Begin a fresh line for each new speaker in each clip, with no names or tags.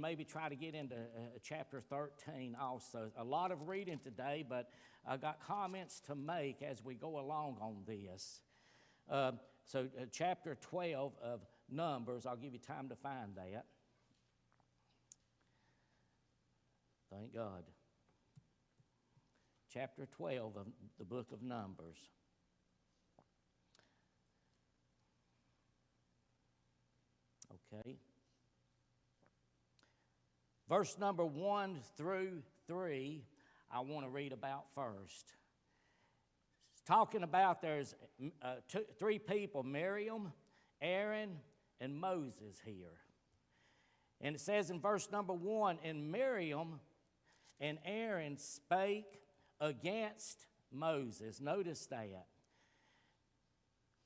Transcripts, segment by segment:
maybe try to get into chapter 13 also. A lot of reading today, but I got comments to make as we go along on this. So chapter 12 of Numbers, I'll give you time to find that. Thank God. Chapter 12 of the book of Numbers. Okay. Verse number 1 through 3, I want to read about first. It's talking about there's three people, Miriam, Aaron, and Moses here. And it says in verse number 1, and Miriam and Aaron spake against Moses. Notice that.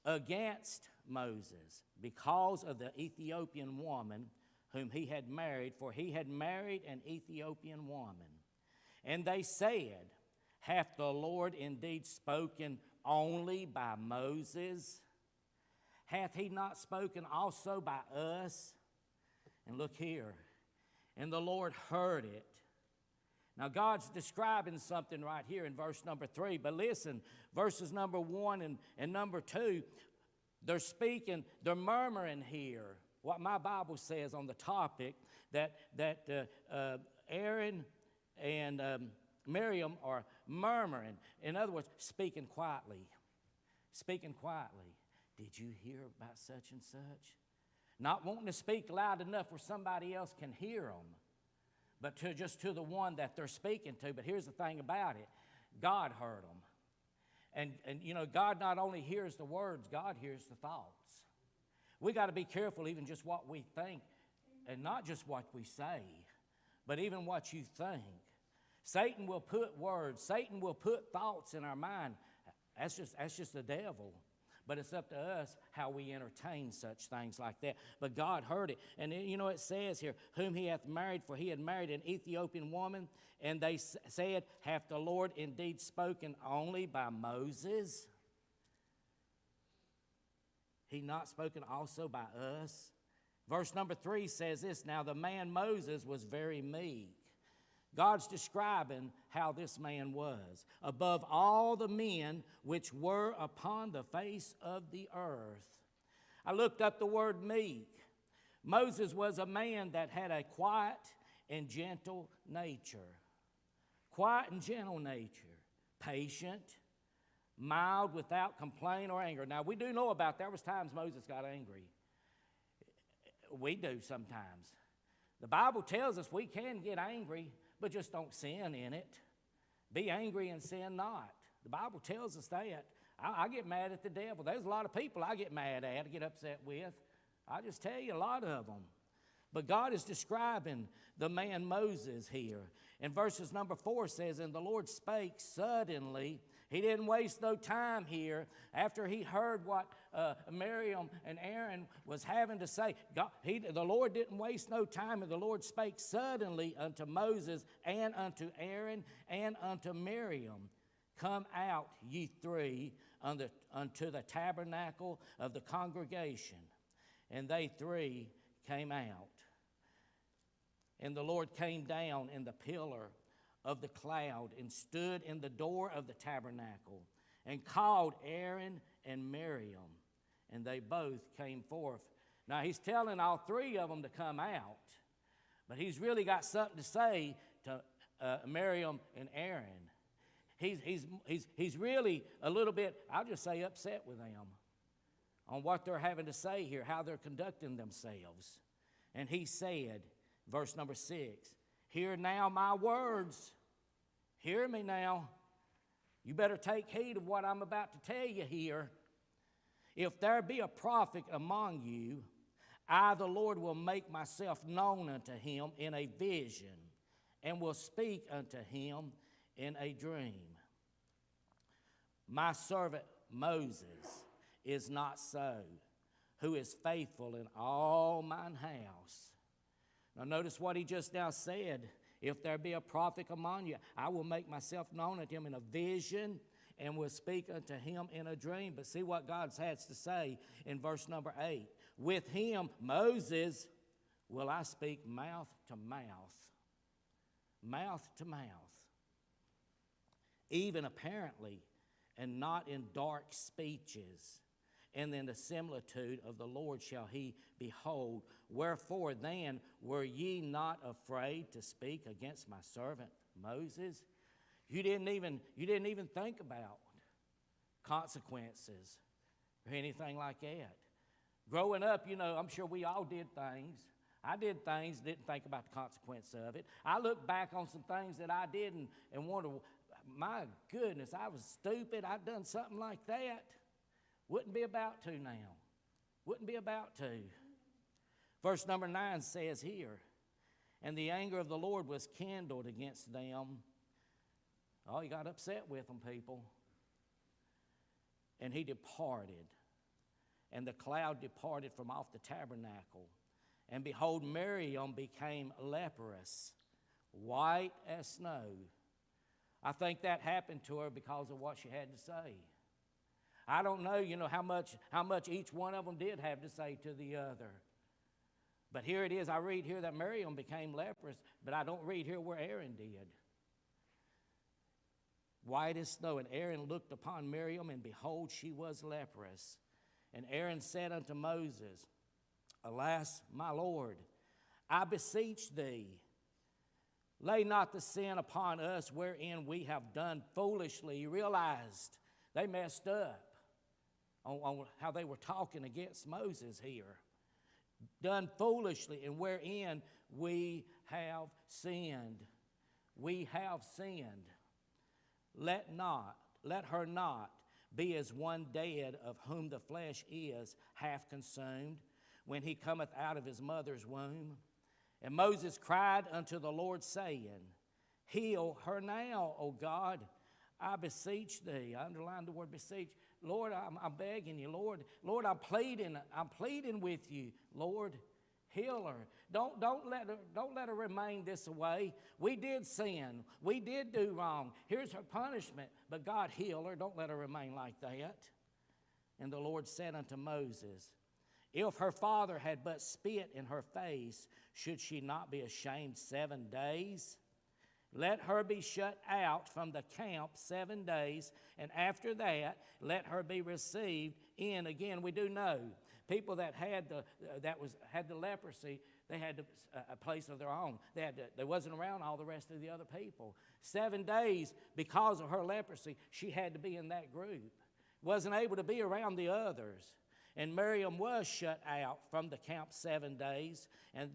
Against Moses, because of the Ethiopian woman whom he had married, for he had married an Ethiopian woman. And they said, hath the Lord indeed spoken only by Moses? Hath he not spoken also by us? And look here, and the Lord heard it. Now God's describing something right here in verse number 3, but listen, verses number 1 and number 2, they're speaking, they're murmuring here. What my Bible says on the topic, that Aaron and Miriam are murmuring. In other words, speaking quietly. Speaking quietly. Did you hear about such and such? Not wanting to speak loud enough where somebody else can hear them, but just to the one that they're speaking to. But here's the thing about it. God heard them. And you know, God not only hears the words, God hears the thoughts. We got to be careful even just what we think, and not just what we say, but even what you think. Satan will put words, Satan will put thoughts in our mind. That's just the devil. But it's up to us how we entertain such things like that. But God heard it. And you know, it says here, whom he hath married, for he had married an Ethiopian woman. And they said, hath the Lord indeed spoken only by Moses? He not spoken also by us? Verse number 3 says this, now the man Moses was very meek. God's describing how this man was. Above all the men which were upon the face of the earth. I looked up the word meek. Moses was a man that had a quiet and gentle nature. Quiet and gentle nature. Patient. Mild, without complaint or anger. Now, we do know about there was times Moses got angry. We do sometimes. The Bible tells us we can get angry, but just don't sin in it. Be angry and sin not. The Bible tells us that. I get mad at the devil. There's a lot of people I get mad at, get upset with. I just tell you, a lot of them. But God is describing the man Moses here. And verses number 4 says, and the Lord spake suddenly. He didn't waste no time here. After he heard what Miriam and Aaron was having to say, the Lord didn't waste no time, and the Lord spake suddenly unto Moses and unto Aaron and unto Miriam. Come out, ye three, unto the tabernacle of the congregation. And they three came out. And the Lord came down in the pillar of the cloud and stood in the door of the tabernacle and called Aaron and Miriam, and they both came forth. Now he's telling all three of them to come out, but he's really got something to say to Miriam and Aaron. He's really a little bit, I'll just say, upset with them on what they're having to say here, how they're conducting themselves. And he said, verse number 6, hear now my words. Hear me now. You better take heed of what I'm about to tell you here. If there be a prophet among you, I, the Lord, will make myself known unto him in a vision, and will speak unto him in a dream. My servant Moses is not so, who is faithful in all mine house. Now notice what he just now said. If there be a prophet among you, I will make myself known unto him in a vision, and will speak unto him in a dream. But see what God has to say in verse number 8. With him, Moses, will I speak mouth to mouth, even apparently, and not in dark speeches. And then the similitude of the Lord shall he behold. Wherefore then were ye not afraid to speak against my servant Moses? You didn't even think about consequences or anything like that. Growing up, I'm sure we all did things. I did things, didn't think about the consequence of it. I look back on some things that I did and wonder, my goodness, I was stupid. I'd done something like that. Wouldn't be about to now. Wouldn't be about to. Verse number 9 says here, and the anger of the Lord was kindled against them. Oh, he got upset with them, people. And he departed. And the cloud departed from off the tabernacle. And behold, Miriam became leprous, white as snow. I think that happened to her because of what she had to say. I don't know, how much each one of them did have to say to the other. But here it is. I read here that Miriam became leprous, but I don't read here where Aaron did. White as snow. And Aaron looked upon Miriam, and behold, she was leprous. And Aaron said unto Moses, Alas, my Lord, I beseech thee, lay not the sin upon us wherein we have done foolishly. You realized they messed up on how they were talking against Moses here. Done foolishly, and wherein we have sinned. We have sinned. Let her not be as one dead, of whom the flesh is half consumed, when he cometh out of his mother's womb. And Moses cried unto the Lord, saying, Heal her now, O God, I beseech thee. I underline the word beseech. Lord, I'm begging you, Lord. Lord, I'm pleading with you, Lord. Heal her. Don't let her remain this way. We did sin. We did do wrong. Here's her punishment. But God, heal her. Don't let her remain like that. And the Lord said unto Moses, If her father had but spit in her face, should she not be ashamed 7 days? Let her be shut out from the camp 7 days, and after that, let her be received in. Again, we do know people that had the leprosy, they had a place of their own. They wasn't around all the rest of the other people. 7 days, because of her leprosy, she had to be in that group. Wasn't able to be around the others. And Miriam was shut out from the camp 7 days, and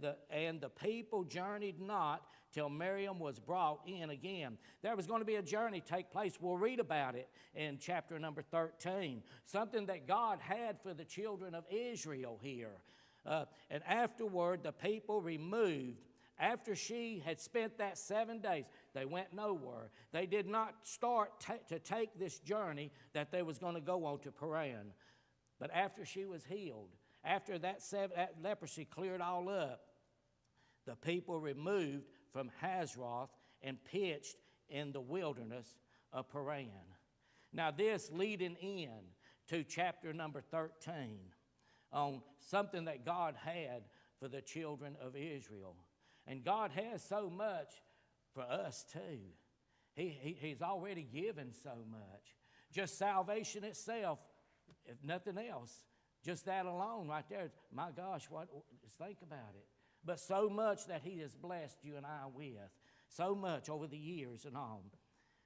the people journeyed not till Miriam was brought in again. There was going to be a journey take place. We'll read about it in chapter number 13. Something that God had for the children of Israel here. And afterward, the people removed. After she had spent that 7 days, they went nowhere. They did not start to take this journey that they was going to go on to Paran. But after she was healed, after that leprosy cleared all up, the people removed from Hazeroth and pitched in the wilderness of Paran. Now this leading in to chapter number 13 on something that God had for the children of Israel. And God has so much for us too. He's already given so much. Just salvation itself, if nothing else, just that alone right there, my gosh, just think about it. But so much that he has blessed you and I with, so much over the years and all.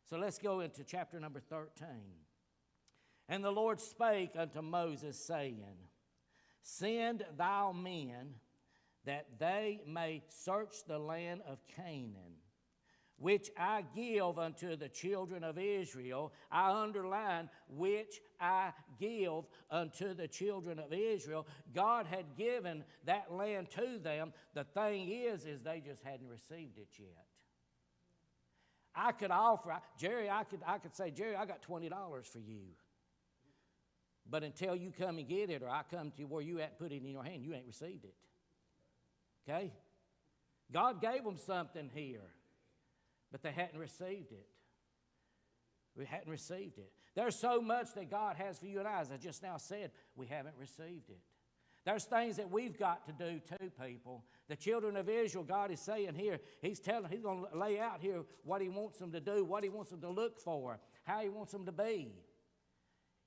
So let's go into chapter number 13. And the Lord spake unto Moses, saying, Send thou men, that they may search the land of Canaan, which I give unto the children of Israel. I underline, which I give unto the children of Israel. God had given that land to them. The thing is they just hadn't received it yet. I could offer, Jerry, I could say, Jerry, I got $20 for you. But until you come and get it, or I come to where you at and put it in your hand, you ain't received it. Okay? God gave them something here, but they hadn't received it. We hadn't received it. There's so much that God has for you and I, as I just now said, we haven't received it. There's things that we've got to do too, people. The children of Israel, God is saying here, He's going to lay out here what He wants them to do, what He wants them to look for, how He wants them to be.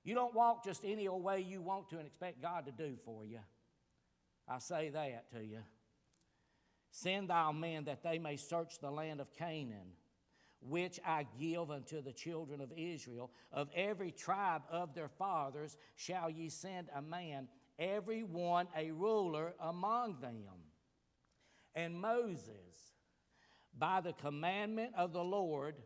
You don't walk just any old way you want to and expect God to do for you. I say that to you. Send thou men that they may search the land of Canaan, which I give unto the children of Israel. Of every tribe of their fathers shall ye send a man, every one a ruler among them. And Moses, by the commandment of the Lord,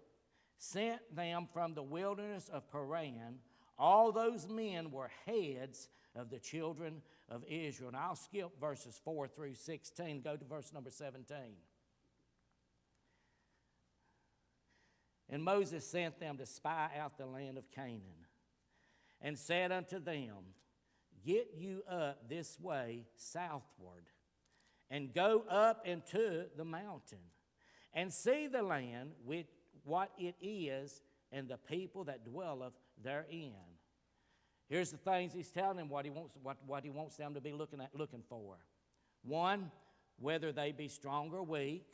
sent them from the wilderness of Paran. All those men were heads of the children of Israel. And I'll skip verses 4 through 16, go to verse number 17. And Moses sent them to spy out the land of Canaan, and said unto them, Get you up this way southward, and go up into the mountain, and see the land with what it is, and the people that dwelleth therein. Here's the things he's telling them, what he wants them to be looking for. One, whether they be strong or weak.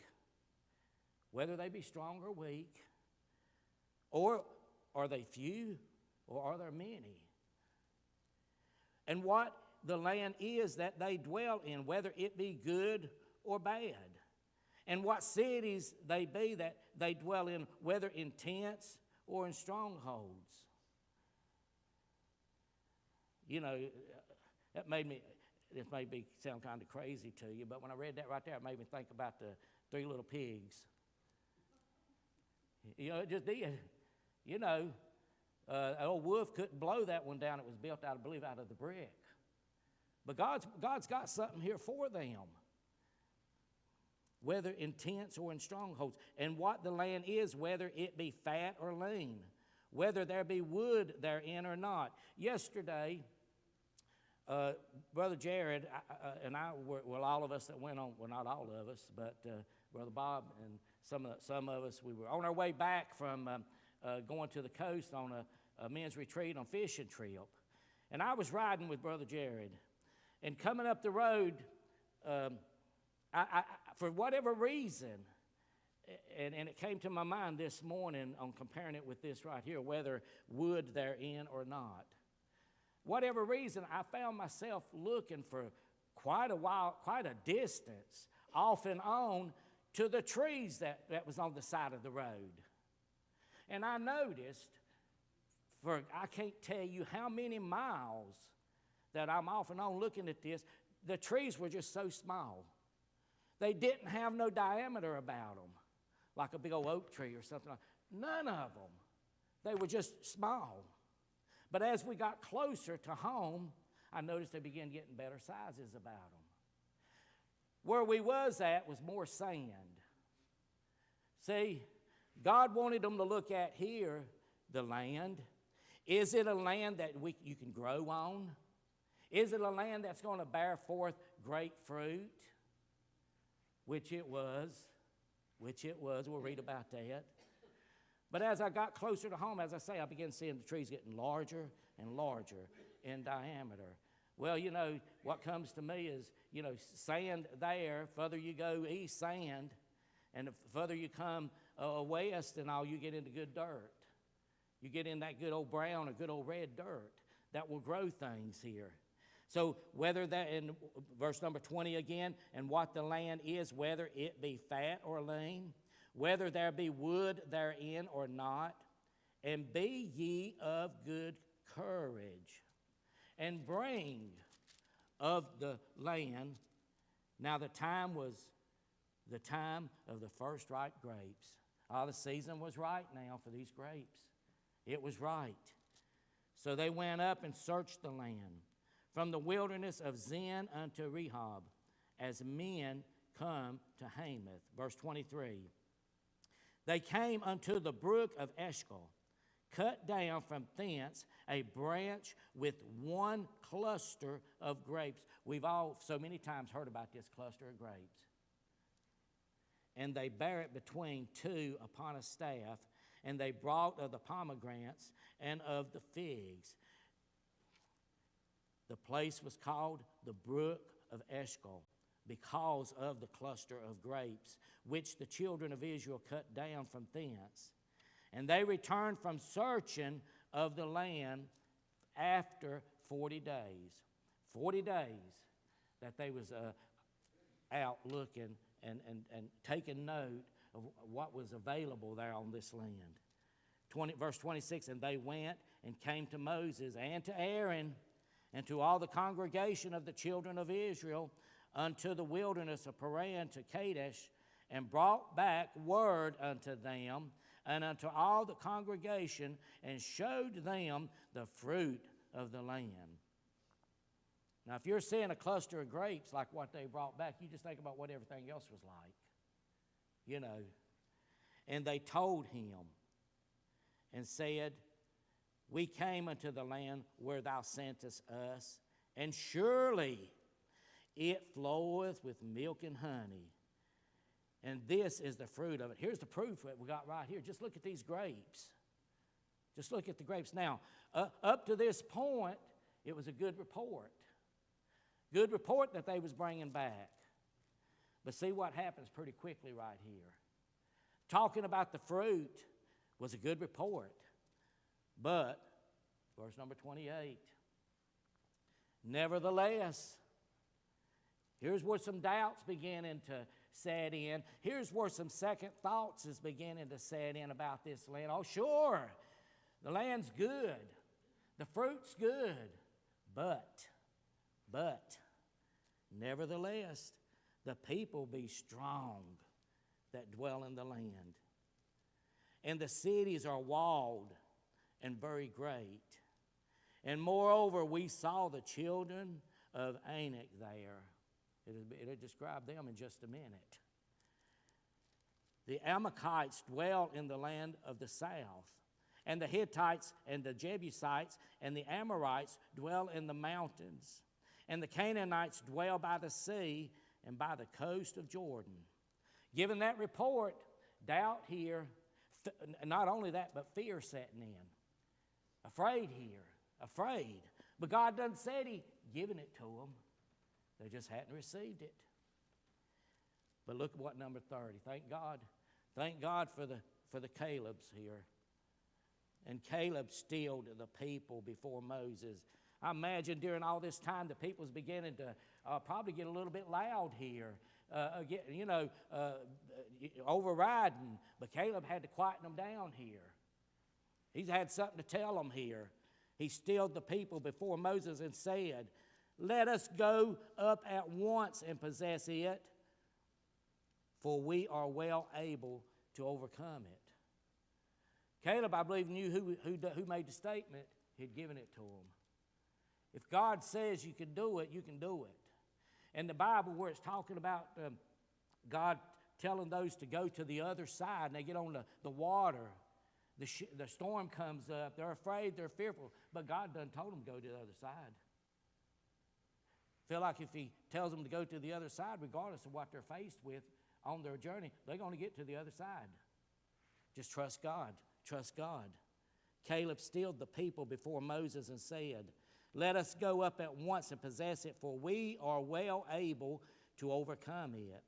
Whether they be strong or weak. Or are they few, or are there many? And what the land is that they dwell in, whether it be good or bad. And what cities they be that they dwell in, whether in tents or in strongholds. You know, this may sound kind of crazy to you, but when I read that right there, it made me think about the 3 little pigs. You know, it just did. You know, an old wolf couldn't blow that one down. It was built out, I believe, out of the brick. But God's got something here for them, whether in tents or in strongholds. And what the land is, whether it be fat or lean, whether there be wood therein or not. Yesterday, Brother Jared and I were all of us that went on, well, not all of us, but Brother Bob and some of us, we were on our way back from going to the coast on a men's retreat on fishing trip. And I was riding with Brother Jared. And coming up the road, I for whatever reason, and it came to my mind this morning on comparing it with this right here, whether wood therein or not. Whatever reason, I found myself looking for quite a while, quite a distance, off and on, to the trees that was on the side of the road. And I noticed, I can't tell you how many miles that I'm off and on looking at this, the trees were just so small. They didn't have no diameter about them, like a big old oak tree or something. None of them. They were just small. But as we got closer to home, I noticed they began getting better sizes about them. Where we was at was more sand. See, God wanted them to look at here, the land. Is it a land that you can grow on? Is it a land that's going to bear forth great fruit? Which it was. We'll read about that. But as I got closer to home, as I say, I began seeing the trees getting larger and larger in diameter. Well, you know, what comes to me is, you know, sand there, further you go east, sand, and the further you come west and all, you get into good dirt. You get in that good old brown or good old red dirt that will grow things here. So whether that, in verse number 20 again, and what the land is, whether it be fat or lean, whether there be wood therein or not, and be ye of good courage, and bring of the land. Now the time was the time of the first ripe grapes. The season was right now for these grapes. It was right. So they went up and searched the land, from the wilderness of Zin unto Rehob, as men come to Hamath. Verse 23. They came unto the brook of Eshcol, cut down from thence a branch with one cluster of grapes. We've all so many times heard about this cluster of grapes. And they bare it between two upon a staff, and they brought of the pomegranates and of the figs. The place was called the Brook of Eshcol because of the cluster of grapes which the children of Israel cut down from thence. And they returned from searching of the land after 40 days. 40 days that they was out looking and taking note of what was available there on this land. Verse 26, and they went and came to Moses and to Aaron and to all the congregation of the children of Israel unto the wilderness of Paran to Kadesh, and brought back word unto them and unto all the congregation, and showed them the fruit of the land. Now, if you're seeing a cluster of grapes like what they brought back, you just think about what everything else was like. You know. And they told him and said, we came unto the land where thou sentest us, and surely it floweth with milk and honey. And this is the fruit of it. Here's the proof that we got right here. Just look at these grapes. Just look at the grapes. Now, up to this point, it was a good report. Good report that they was bringing back. But see what happens pretty quickly right here. Talking about the fruit was a good report. But, verse number 28, nevertheless, here's where some doubts beginning to set in. Here's where some second thoughts is beginning to set in about this land. Oh, sure, the land's good. The fruit's good. But, nevertheless, the people be strong that dwell in the land. And the cities are walled and very great. And moreover, we saw the children of Anak there. It'll describe them in just a minute. The Amalekites dwell in the land of the south, and the Hittites and the Jebusites and the Amorites dwell in the mountains, and the Canaanites dwell by the sea and by the coast of Jordan. Given that report, doubt here, not only that, but fear setting in. Afraid here, afraid. But God done said He given it to them. They just hadn't received it. But look at what number 30. Thank God. Thank God for the Calebs here. And Caleb stilled the people before Moses. I imagine during all this time the people was beginning to probably get a little bit loud here. Overriding. But Caleb had to quieten them down here. He's had something to tell them here. He stilled the people before Moses and said, let us go up at once and possess it, for we are well able to overcome it. Caleb, I believe, knew who made the statement. He'd given it to him. If God says you can do it, you can do it. And the Bible, where it's talking about God telling those to go to the other side, and they get on the water, the storm comes up, they're afraid, they're fearful, but God done told them to go to the other side. Feel like if He tells them to go to the other side, regardless of what they're faced with on their journey, they're going to get to the other side. Just trust God. Trust God. Caleb stilled the people before Moses and said, let us go up at once and possess it, for we are well able to overcome it.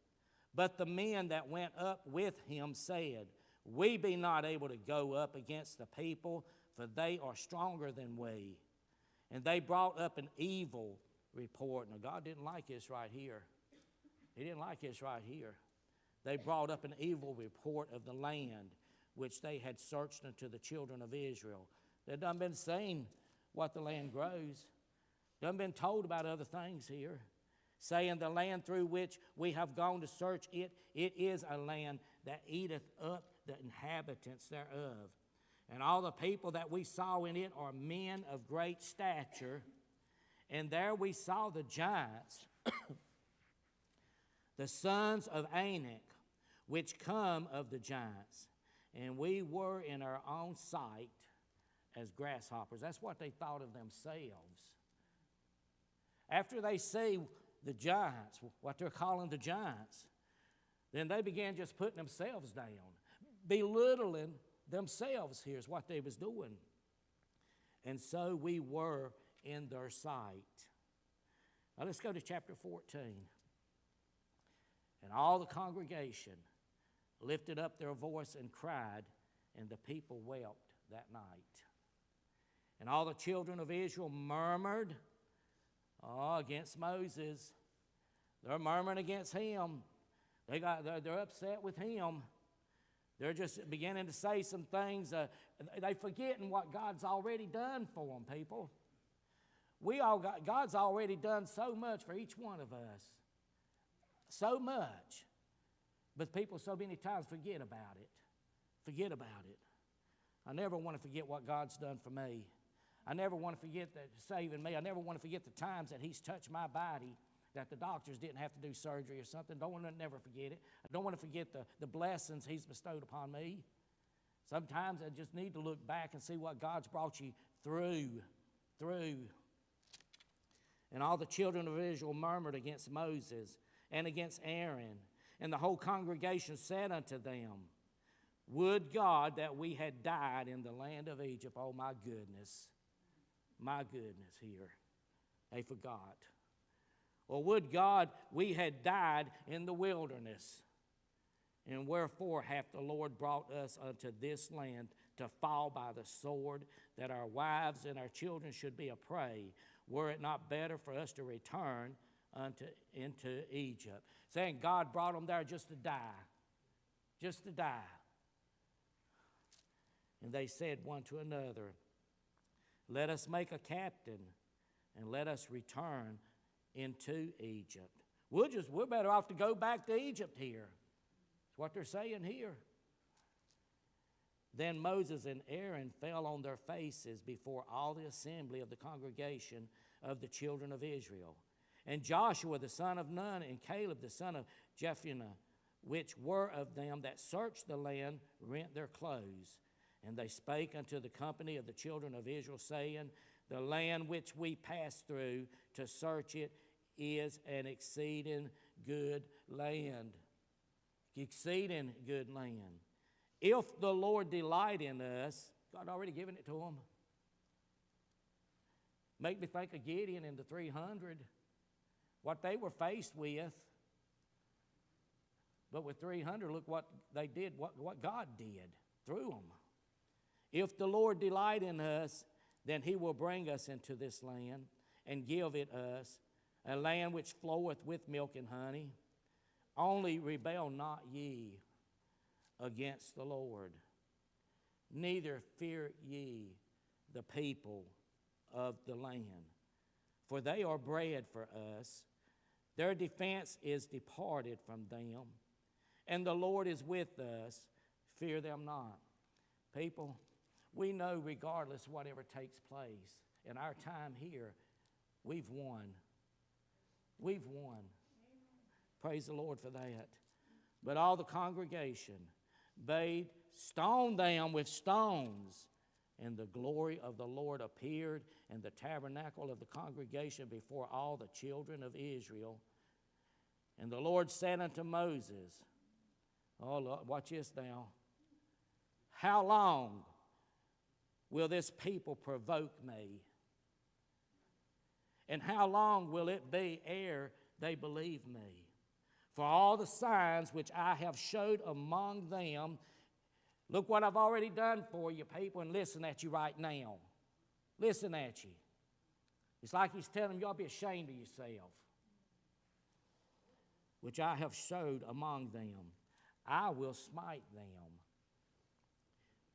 But the men that went up with him said, we be not able to go up against the people, for they are stronger than we. And they brought up an evil report. Now, God didn't like this right here. He didn't like this right here. They brought up an evil report of the land which they had searched unto the children of Israel. They'd done been saying what the land grows. Done been told about other things here. Saying the land through which we have gone to search it, it is a land that eateth up the inhabitants thereof. And all the people that we saw in it are men of great stature. And there we saw the giants, the sons of Anak, which come of the giants. And we were in our own sight as grasshoppers. That's what they thought of themselves. After they see the giants, what they're calling the giants, then they began just putting themselves down. Belittling themselves, here's what they was doing. And so we were in their sight. Now let's go to chapter 14. And all the congregation lifted up their voice and cried, and the people wept that night. And all the children of Israel murmured against Moses. They're murmuring against him. They're upset with him. They're just beginning to say some things. They're forgetting what God's already done for them, people. God's already done so much for each one of us. So much. But people so many times forget about it. Forget about it. I never want to forget what God's done for me. I never want to forget that saving me. I never want to forget the times that He's touched my body, that the doctors didn't have to do surgery or something. Don't want to never forget it. I don't want to forget the blessings He's bestowed upon me. Sometimes I just need to look back and see what God's brought you through. And all the children of Israel murmured against Moses and against Aaron. And the whole congregation said unto them, would God that we had died in the land of Egypt. Oh, my goodness. My goodness here. They forgot. Or would God we had died in the wilderness. And wherefore hath the Lord brought us unto this land to fall by the sword, that our wives and our children should be a prey? Were it not better for us to return into Egypt? Saying God brought them there just to die. Just to die. And they said one to another, let us make a captain, and let us return into Egypt. We're better off to go back to Egypt here. That's what they're saying here. Then Moses and Aaron fell on their faces before all the assembly of the congregation of the children of Israel. And Joshua the son of Nun and Caleb the son of Jephunneh, which were of them that searched the land, rent their clothes. And they spake unto the company of the children of Israel, saying, the land which we passed through to search it is an exceeding good land. Exceeding good land. If the Lord delight in us, God already given it to them. Make me think of Gideon and the 300, what they were faced with. But with 300, look what they did, what God did through them. If the Lord delight in us, then He will bring us into this land and give it us, a land which floweth with milk and honey. Only rebel not ye against the Lord, neither fear ye the people of the land. For they are bread for us. Their defense is departed from them, and the Lord is with us. Fear them not. People, we know regardless of whatever takes place, in our time here, we've won. We've won. Praise the Lord for that. But all the congregation bade stone them with stones, and the glory of the Lord appeared in the tabernacle of the congregation before all the children of Israel. And the Lord said unto Moses, oh, Lord, watch this now. How long will this people provoke me? And how long will it be ere they believe me? For all the signs which I have showed among them, look what I've already done for you, people, and listen at you right now. Listen at you. It's like He's telling them, you ought to be ashamed of yourself. Which I have showed among them, I will smite them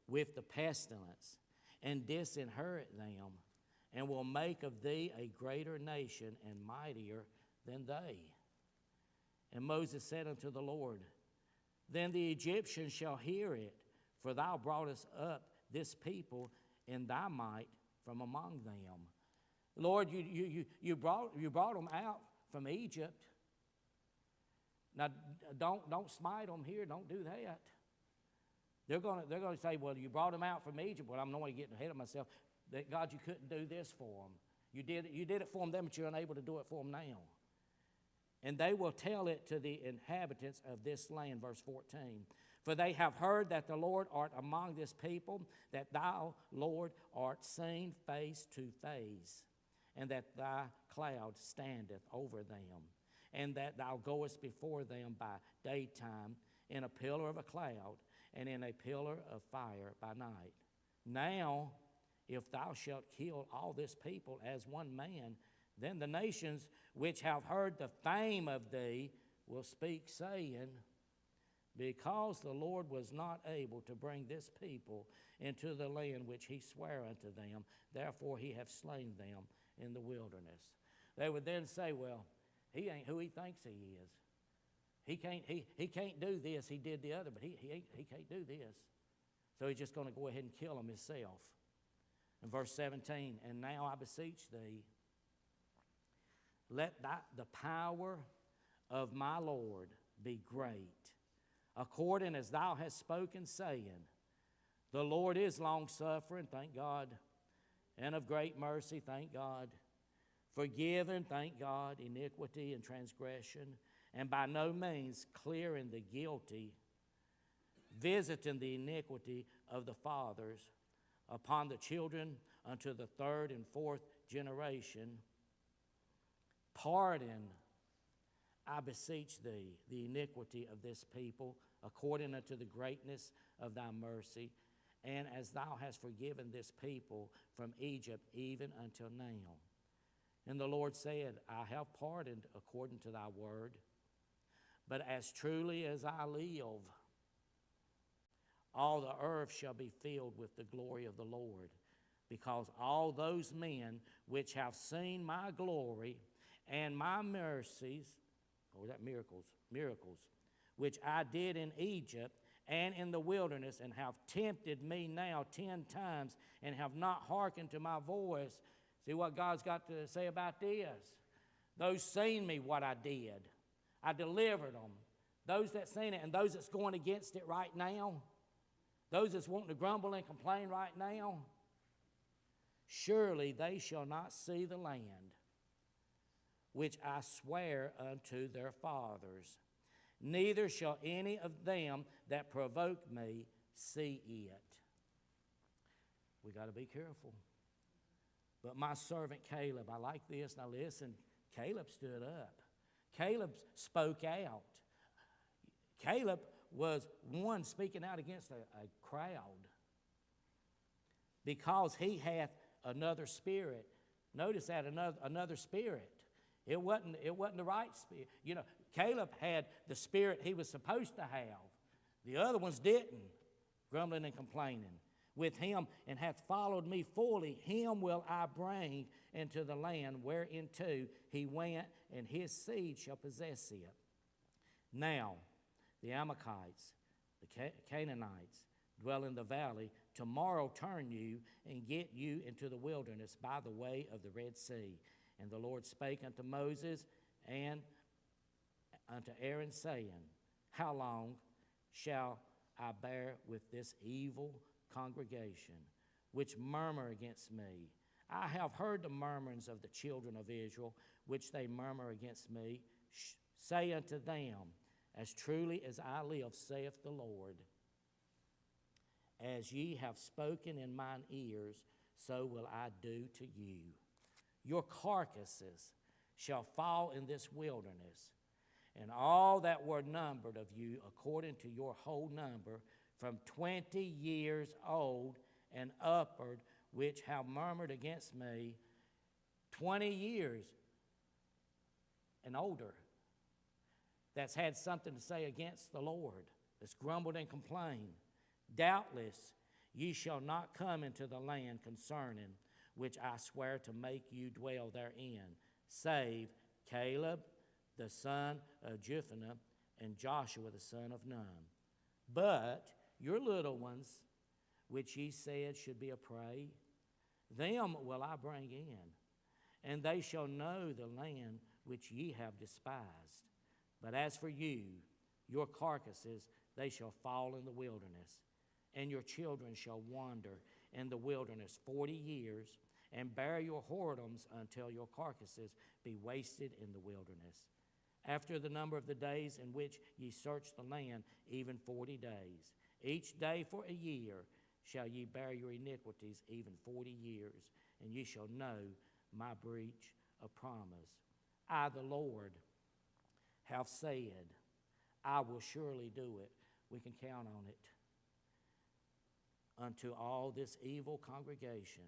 with the pestilence, and disinherit them, and will make of thee a greater nation and mightier than they. And Moses said unto the Lord, then the Egyptians shall hear it, for thou broughtest up this people in thy might from among them. Lord, you brought them out from Egypt. Now, don't smite them here. Don't do that. They're going to say, well, you brought them out from Egypt. Well, I'm not getting ahead of myself. That God, you couldn't do this for them. You did it for them then, but you're unable to do it for them now. And they will tell it to the inhabitants of this land, verse 14. For they have heard that the Lord art among this people, that thou, Lord, art seen face to face. and that thy cloud standeth over them, and that thou goest before them by daytime in a pillar of a cloud, and in a pillar of fire by night. Now, if thou shalt kill all this people as one man, then the nations which have heard the fame of thee will speak, saying, because the Lord was not able to bring this people into the land which he sware unto them, therefore he hath slain them in the wilderness. They would then say, well, he ain't who he thinks he is. He can't do this. He did the other, but he can't do this. So he's just going to go ahead and kill him himself. In verse 17, and now I beseech thee, let the power of my Lord be great, according as thou hast spoken, saying, the Lord is long-suffering, thank God, and of great mercy, thank God, forgiving, thank God, iniquity and transgression, and by no means clearing the guilty, visiting the iniquity of the fathers upon the children unto the third and fourth generation. Pardon, I beseech thee, the iniquity of this people, according unto the greatness of thy mercy, and as thou hast forgiven this people from Egypt even until now. And the Lord said, I have pardoned according to thy word, but as truly as I live, all the earth shall be filled with the glory of the Lord, because all those men which have seen my glory and my mercies, or that miracles, which I did in Egypt and in the wilderness, and have tempted me now 10 times, and have not hearkened to my voice. See what God's got to say about this. Those seen me, what I did. I delivered them. Those that seen it and those that's going against it right now, those that's wanting to grumble and complain right now, surely they shall not see the land which I swear unto their fathers, neither shall any of them that provoke me see it. We got to be careful. But my servant Caleb, I like this. Now listen, Caleb stood up. Caleb spoke out. Caleb was one speaking out against a crowd because he hath another spirit. Notice that, another spirit. It wasn't the right spirit. You know, Caleb had the spirit he was supposed to have. The other ones didn't, grumbling and complaining. With him, and hath followed me fully, him will I bring into the land whereinto he went, and his seed shall possess it. Now, the Amalekites, the Canaanites, dwell in the valley. Tomorrow turn you and get you into the wilderness by the way of the Red Sea. And the Lord spake unto Moses and unto Aaron, saying, how long shall I bear with this evil congregation, which murmur against me? I have heard the murmurings of the children of Israel, which they murmur against me. Say unto them, as truly as I live, saith the Lord, as ye have spoken in mine ears, so will I do to you. Your carcasses shall fall in this wilderness, and all that were numbered of you according to your whole number, from 20 years old and upward, which have murmured against me, 20 years and older, that's had something to say against the Lord, that's grumbled and complained. Doubtless ye shall not come into the land concerning which I swear to make you dwell therein, save Caleb the son of Jephunneh and Joshua the son of Nun. But your little ones, which ye said should be a prey, them will I bring in, and they shall know the land which ye have despised. But as for you, your carcasses, they shall fall in the wilderness, and your children shall wander in the wilderness 40 years, and bear your whoredoms until your carcasses be wasted in the wilderness. After the number of the days in which ye search the land, even 40 days. Each day for a year shall ye bear your iniquities, even 40 years, and ye shall know my breach of promise. I, the Lord, have said, I will surely do it. We can count on it. Unto all this evil congregation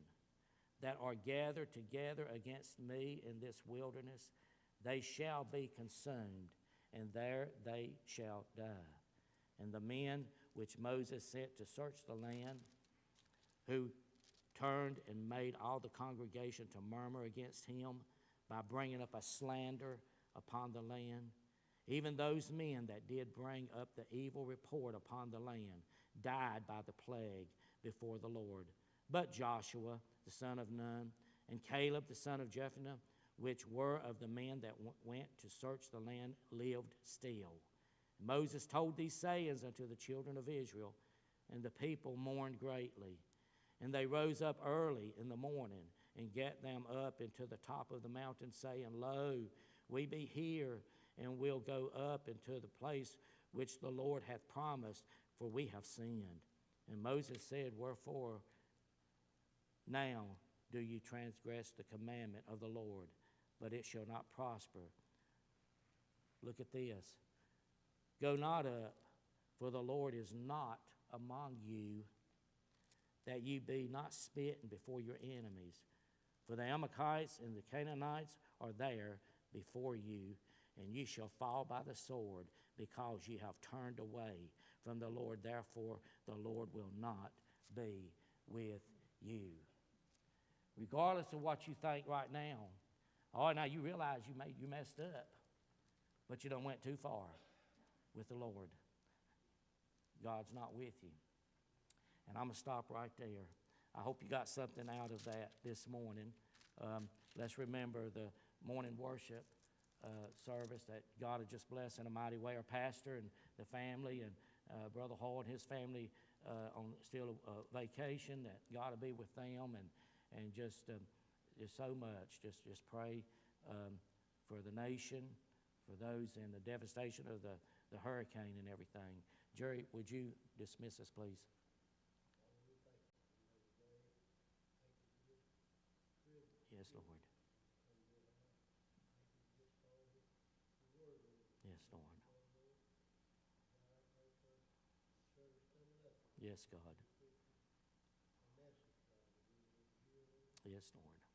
that are gathered together against me in this wilderness, they shall be consumed, and there they shall die. And the men which Moses sent to search the land, who turned and made all the congregation to murmur against him by bringing up a slander upon the land, even those men that did bring up the evil report upon the land died by the plague before the Lord. But Joshua, the son of Nun, and Caleb, the son of Jephunneh, which were of the men that went to search the land, lived still. Moses told these sayings unto the children of Israel, and the people mourned greatly. And they rose up early in the morning and gat them up into the top of the mountain, saying, Lo, we be here, and will go up into the place which the Lord hath promised, for we have sinned. And Moses said, Wherefore now do you transgress the commandment of the Lord? But it shall not prosper. Look at this. Go not up, for the Lord is not among you, that ye be not smitten before your enemies. For the Amalekites and the Canaanites are there before you, and ye shall fall by the sword, because ye have turned away from the Lord. Therefore the Lord will not be with you. Regardless of what you think right now, now you realize you messed up, but you done went too far with the Lord. God's not with you. And I'm going to stop right there. I hope you got something out of that this morning. Let's remember the morning worship service that God has just blessed in a mighty way. Our pastor and the family, and Brother Hall and his family on still vacation, that God will be with them, and just so much. Just pray for the nation, for those in the devastation of the hurricane and everything. Jerry, would you dismiss us, please? Yes, Lord. Yes, Lord. Yes, God. Yes, Lord.